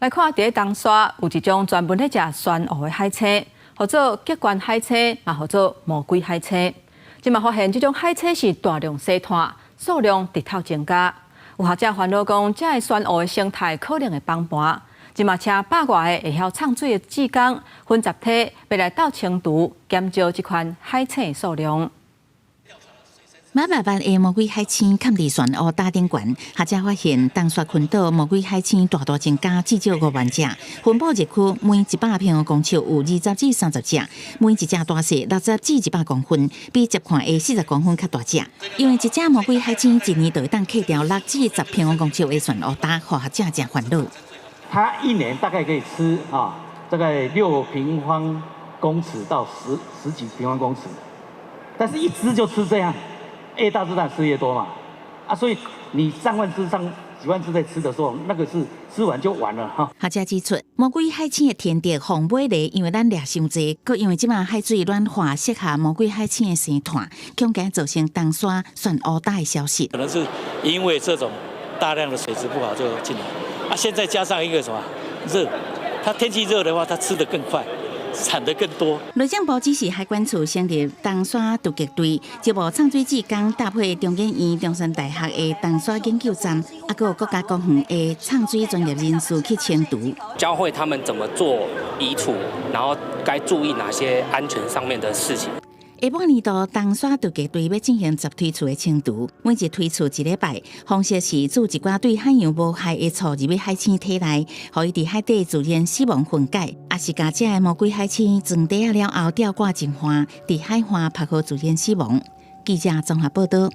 来看，伫东沙有一种专门咧食酸蚵的海青，或者激光海青，也或者魔鬼海青。今嘛发现，这种海青是大量生态，数量直头增加。有学者烦恼讲，这个酸蚵的生态可能会崩盘。今嘛请百外个会晓创水的志工分集体，要来到清除减少这款海青的数量。马爸爸的魔鬼海青崁伫船塢打顶悬，学者发现东沙群岛魔鬼海青大增加，至少5万只。分布热区每100平方公尺有20至30只，每一只大小60至100公分，比接看的40公分较大只。因为一只魔鬼海青一年就会当克掉6至10平方公尺的船塢打，让学者真烦恼。它一年大概可以吃大概6平方公尺到十几平方公尺，但是一只就吃这样。越大只当然吃越多嘛，所以你上万只、几万只在吃的时候，那个是吃完就完了哈。学者指出，魔鬼海青的天敌红尾狸，因为咱掠伤济，佮因为即马海水暖化，适合魔鬼海青的生态，恐惊造成东沙船塢打的消息。可能是因为这种大量的水质不好就进来，现在加上一个什么热，它天气热的话，它吃得更快。产得更多。内政部指示海管处成立东沙突击队，接无创水志工搭配中研院、中山大学的东沙研究站，还有国家公园的创水专业人士去清除，教会他们怎么做移除，然后该注意哪些安全上面的事情。下半年度东沙突击队要进行10推厝的清除，每一推厝1礼拜，方式是注一寡对海洋无害的醋入去海青体内，互伊伫海底自然死亡分解，也是将这个魔鬼海青装底了后吊挂净化，伫海岸拍好自然死亡。记者综合报道。